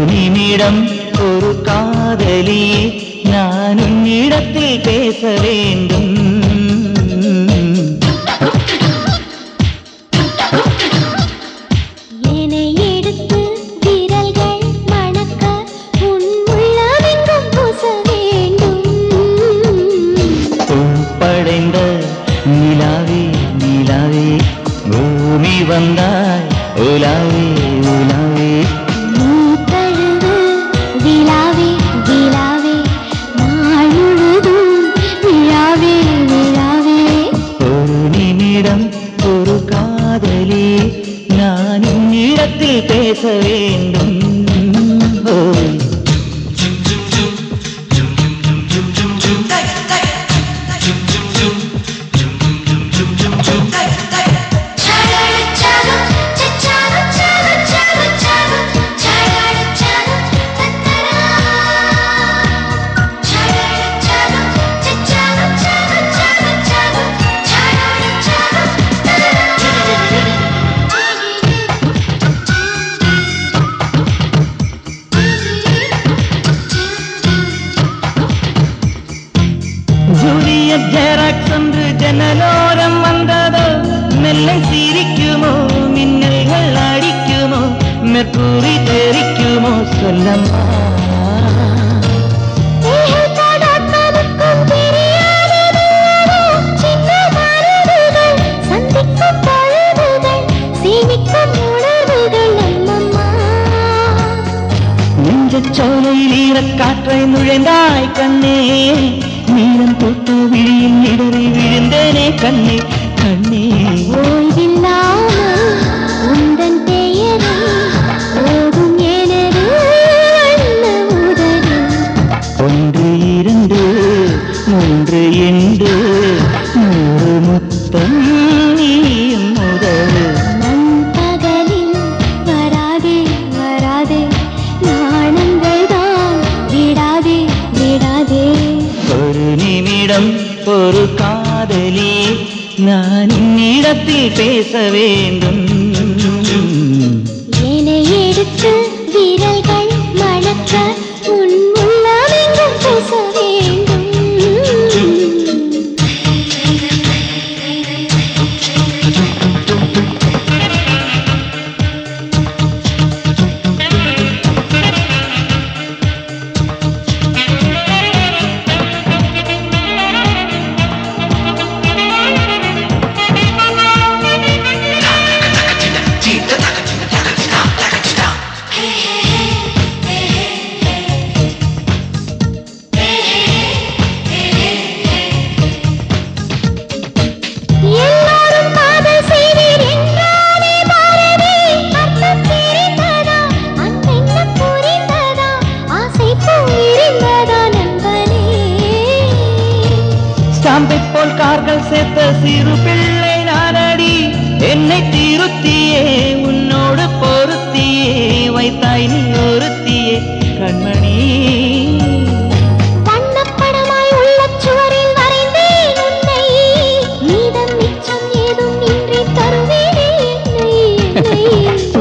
நிமிடம் ஒரு காதலி நான் உன்னிடத்தில் பேச வேண்டும். நிலாவே நிலாவே பூமி வந்தாய் உலாவே உலாவே நீ தழுவு விழாவே விழாவே நாள் முழுதும் விழாவே விழாவே. ஒரு நிமிடம் ஒரு காதலி நான் உன்னிடத்தில் பேச வேண்டும். ஜூலியட் ஜெராக்ஸ் என்று ஜன்னலோரம் வந்ததோ, மெல்லை சிரிக்குமோ மின்னல்கள் அடிக்குமோ மெர்க்குரி தெரிக்குமோ சொல்லம்மா. நெஞ்சச்சோலையில் ஈரக்காற்றை நுழைந்தாய் கண்ணே, நீளம் தொட்டு விழியில் இடறி விழுந்தேனே கண்ணே கண்ணே. ஓய்வில்லாமல் உந்தன் பெயரை ஓடும் எனது அண்ண உதடு. ஒன்று இரண்டு மூன்று என்று நூறு முத்தம் நீயும் முதல். நண்பகலில் வராதே வராதே நாணங்கள் தான் விடாதே விடாதே. ஒரு நிமிடம் ஒரு காதலி நான் உன்னிடத்தில் பேச வேண்டும். என்னை எடுத்து விரல்கள் மணக்க உன் உள்ளமெங்கும் பேச வேண்டும். ஸ்டாம்பைப் போல் கார்கள் சேர்த்த சிறு பிள்ளை நானடி, என்னை திருத்தியே உன்னோடு பொருத்தியே வைத்தாய் நீ ஒருத்தியே கண்மணி. வண்ணப்படமாய் உள்ள சுவரில் வரைந்தேன் உன்னை, மீதம் மிச்சம் ஏதும் இன்றி தருவேனே என்னை.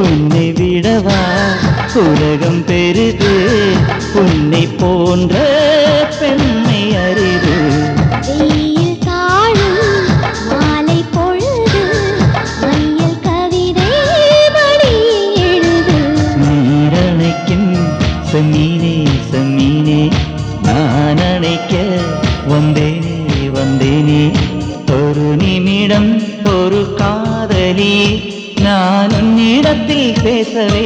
உன்னை விடவா உலகம் பெரிது, உன்னை போன்ற பெண்ணை அரிது. வெயில் தாழும் மாலை பொழுது மையல் கவிதை மடியில் எழுது. நீரணைக்கும் செம்மீனே செம்மீனே நான் அணைக்க வந்தேனே வந்தேனே. ஒரு நிமிடம் ஒரு காதலி நான் உன்னிடத்தில் பேசவே